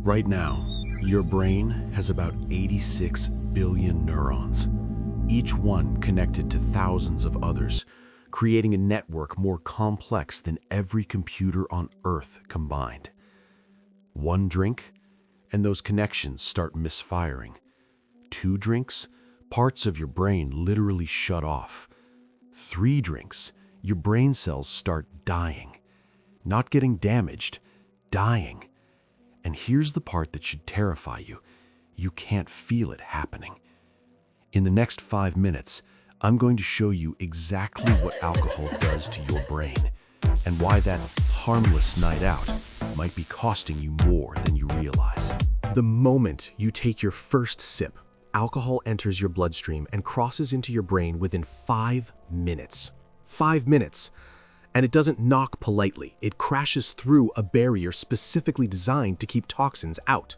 Right now, your brain has about 86 billion neurons, each one connected to thousands of others, creating a network more complex than every computer on Earth combined. One drink, and those connections start misfiring. Two drinks, parts of your brain literally shut off. Three drinks, your brain cells start dying. Not getting damaged, dying. And here's the part that should terrify you. You can't feel it happening. In the next 5 minutes, I'm going to show you exactly what alcohol does to your brain and why that harmless night out might be costing you more than you realize. The moment you take your first sip, alcohol enters your bloodstream and crosses into your brain within 5 minutes. 5 minutes. And it doesn't knock politely. It crashes through a barrier specifically designed to keep toxins out.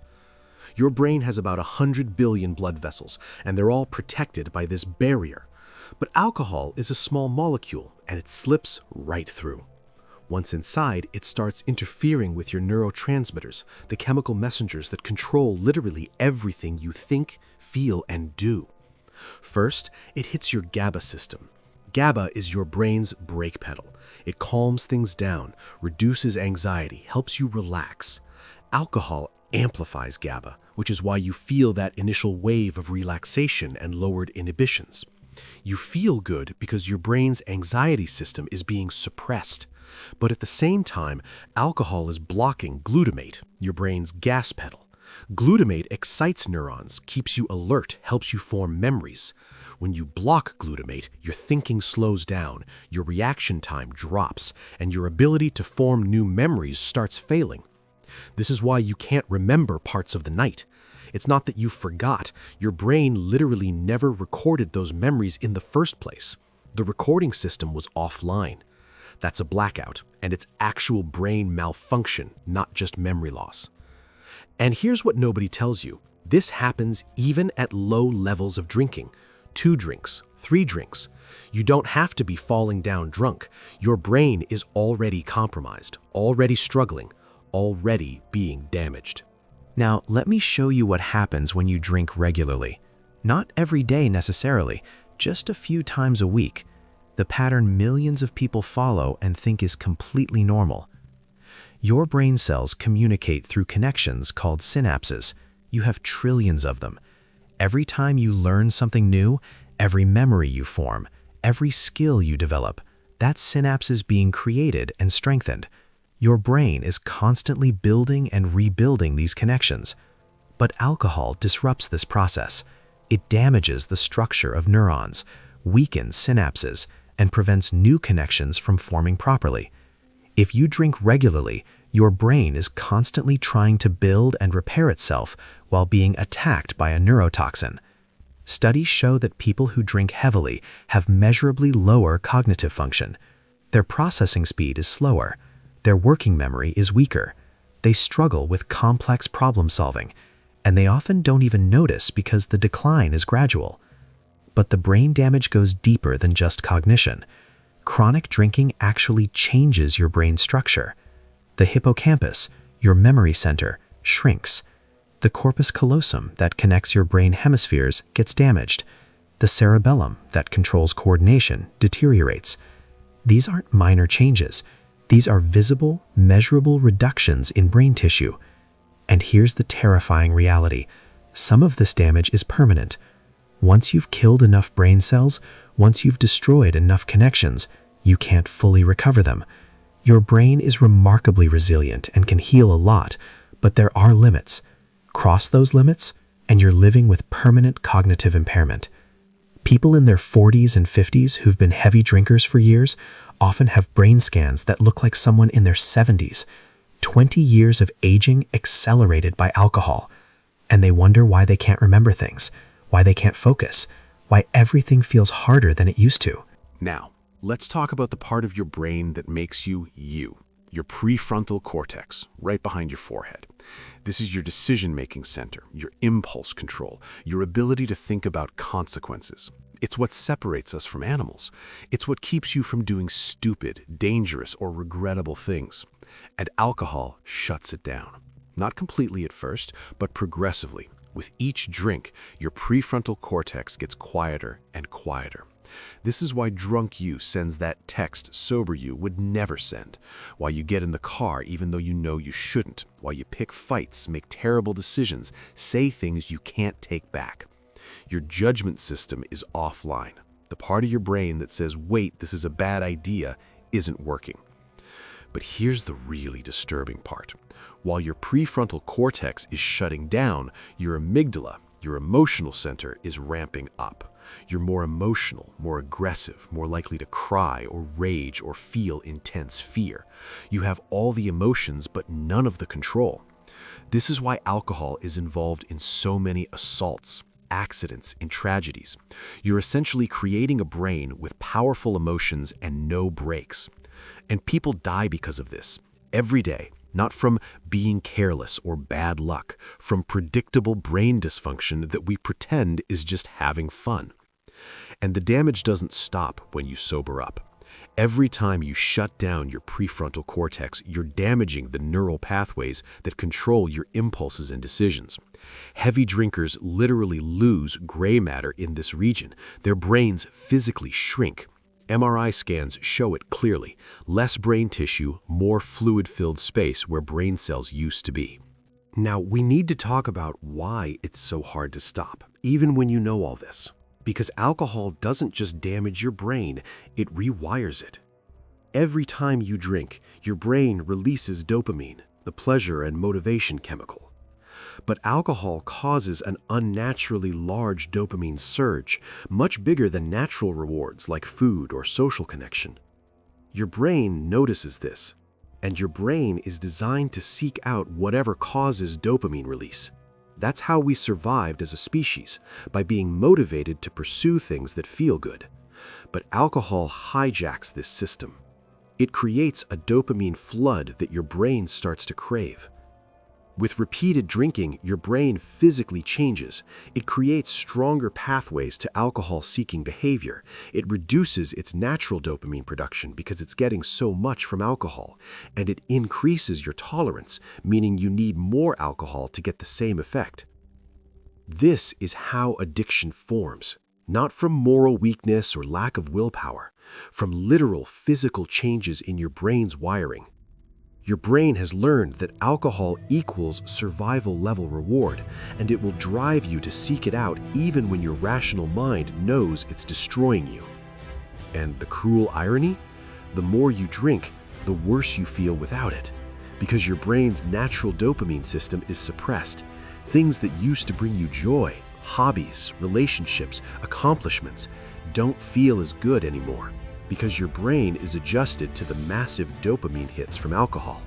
Your brain has about 100 billion blood vessels, and they're all protected by this barrier. But alcohol is a small molecule, and it slips right through. Once inside, it starts interfering with your neurotransmitters, the chemical messengers that control literally everything you think, feel, and do. First, it hits your GABA system. GABA is your brain's brake pedal. It calms things down, reduces anxiety, helps you relax. Alcohol amplifies GABA, which is why you feel that initial wave of relaxation and lowered inhibitions. You feel good because your brain's anxiety system is being suppressed. But at the same time, alcohol is blocking glutamate, your brain's gas pedal. Glutamate excites neurons, keeps you alert, helps you form memories. When you block glutamate, your thinking slows down, your reaction time drops, and your ability to form new memories starts failing. This is why you can't remember parts of the night. It's not that you forgot. Your brain literally never recorded those memories in the first place. The recording system was offline. That's a blackout, and it's actual brain malfunction, not just memory loss. And here's what nobody tells you. This happens even at low levels of drinking. 2 drinks, 3 drinks. You don't have to be falling down drunk. Your brain is already compromised, already struggling, already being damaged. Now, let me show you what happens when you drink regularly. Not every day necessarily, just a few times a week. The pattern millions of people follow and think is completely normal. Your brain cells communicate through connections called synapses. You have trillions of them. Every time you learn something new, every memory you form, every skill you develop, that synapse is being created and strengthened. Your brain is constantly building and rebuilding these connections. But alcohol disrupts this process. It damages the structure of neurons, weakens synapses, and prevents new connections from forming properly. If you drink regularly, your brain is constantly trying to build and repair itself while being attacked by a neurotoxin. Studies show that people who drink heavily have measurably lower cognitive function. Their processing speed is slower. Their working memory is weaker. They struggle with complex problem solving, and they often don't even notice because the decline is gradual. But the brain damage goes deeper than just cognition. Chronic drinking actually changes your brain structure. The hippocampus, your memory center, shrinks. The corpus callosum that connects your brain hemispheres gets damaged. The cerebellum that controls coordination deteriorates. These aren't minor changes. These are visible, measurable reductions in brain tissue. And here's the terrifying reality. Some of this damage is permanent. Once you've killed enough brain cells, once you've destroyed enough connections, you can't fully recover them. Your brain is remarkably resilient and can heal a lot, but there are limits. Cross those limits, and you're living with permanent cognitive impairment. People in their 40s and 50s who've been heavy drinkers for years often have brain scans that look like someone in their 70s. 20 years of aging accelerated by alcohol. And they wonder why they can't remember things, why they can't focus, why everything feels harder than it used to. Now, let's talk about the part of your brain that makes you you. Your prefrontal cortex, right behind your forehead. This is your decision-making center, your impulse control, your ability to think about consequences. It's what separates us from animals. It's what keeps you from doing stupid, dangerous, or regrettable things. And alcohol shuts it down. not completely at first, but progressively. With each drink, your prefrontal cortex gets quieter and quieter. This is why drunk you sends that text sober you would never send, why you get in the car even though you know you shouldn't, why you pick fights, make terrible decisions, say things you can't take back. Your judgment system is offline. The part of your brain that says, wait, this is a bad idea, isn't working. But here's the really disturbing part. While your prefrontal cortex is shutting down, your amygdala, your emotional center, is ramping up. You're more emotional, more aggressive, more likely to cry or rage or feel intense fear. You have all the emotions but none of the control. This is why alcohol is involved in so many assaults, accidents, and tragedies. You're essentially creating a brain with powerful emotions and no brakes. And people die because of this, every day. Not from being careless or bad luck, from predictable brain dysfunction that we pretend is just having fun. And the damage doesn't stop when you sober up. Every time you shut down your prefrontal cortex, you're damaging the neural pathways that control your impulses and decisions. Heavy drinkers literally lose gray matter in this region. Their brains physically shrink. MRI scans show it clearly. Less brain tissue, more fluid-filled space where brain cells used to be. Now, we need to talk about why it's so hard to stop, even when you know all this. Because alcohol doesn't just damage your brain, it rewires it. Every time you drink, your brain releases dopamine, the pleasure and motivation chemical. But alcohol causes an unnaturally large dopamine surge, much bigger than natural rewards like food or social connection. Your brain notices this, and your brain is designed to seek out whatever causes dopamine release. That's how we survived as a species, by being motivated to pursue things that feel good. But alcohol hijacks this system. It creates a dopamine flood that your brain starts to crave. With repeated drinking, your brain physically changes. It creates stronger pathways to alcohol-seeking behavior. It reduces its natural dopamine production because it's getting so much from alcohol. And it increases your tolerance, meaning you need more alcohol to get the same effect. This is how addiction forms, not from moral weakness or lack of willpower, from literal physical changes in your brain's wiring. Your brain has learned that alcohol equals survival-level reward, and it will drive you to seek it out even when your rational mind knows it's destroying you. And the cruel irony? The more you drink, the worse you feel without it, because your brain's natural dopamine system is suppressed. Things that used to bring you joy, hobbies, relationships, accomplishments, don't feel as good anymore, because your brain is adjusted to the massive dopamine hits from alcohol.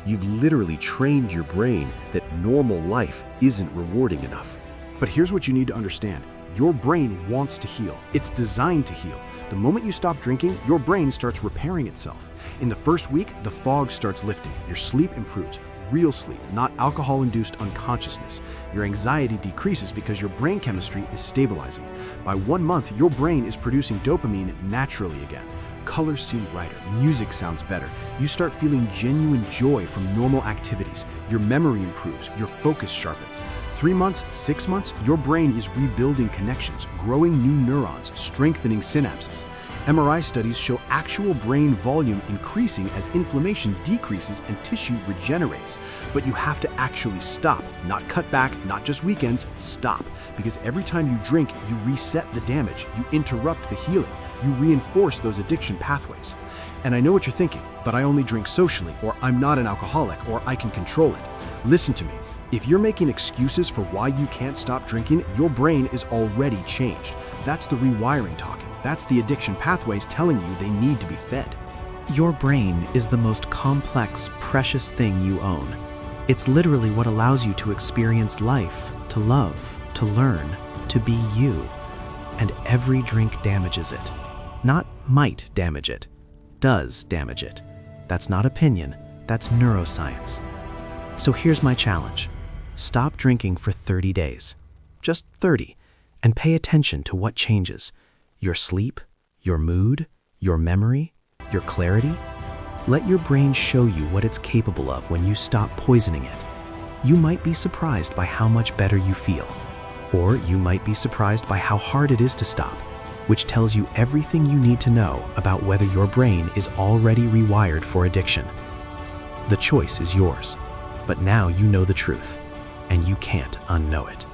You've literally trained your brain that normal life isn't rewarding enough. But here's what you need to understand. Your brain wants to heal. It's designed to heal. The moment you stop drinking, your brain starts repairing itself. In the first week, the fog starts lifting. Your sleep improves. Real sleep, not alcohol-induced unconsciousness. Your anxiety decreases because your brain chemistry is stabilizing. By 1 month, your brain is producing dopamine naturally again. Colors seem brighter, music sounds better. You start feeling genuine joy from normal activities. Your memory improves, your focus sharpens. 3 months, 6 months, your brain is rebuilding connections, growing new neurons, strengthening synapses. MRI studies show actual brain volume increasing as inflammation decreases and tissue regenerates. But you have to actually stop, not cut back, not just weekends, stop. Because every time you drink, you reset the damage, you interrupt the healing, you reinforce those addiction pathways. And I know what you're thinking, but I only drink socially, or I'm not an alcoholic, or I can control it. Listen to me. If you're making excuses for why you can't stop drinking, your brain is already changed. That's the rewiring talking. That's the addiction pathways telling you they need to be fed. Your brain is the most complex, precious thing you own. It's literally what allows you to experience life, to love, to learn, to be you. And every drink damages it. Not might damage it, does damage it. That's not opinion, that's neuroscience. So here's my challenge. Stop drinking for 30 days. Just 30. And pay attention to what changes. Your sleep, your mood, your memory, your clarity. Let your brain show you what it's capable of when you stop poisoning it. you might be surprised by how much better you feel. Or you might be surprised by how hard it is to stop, which tells you everything you need to know about whether your brain is already rewired for addiction. The choice is yours, but now you know the truth, and you can't unknow it.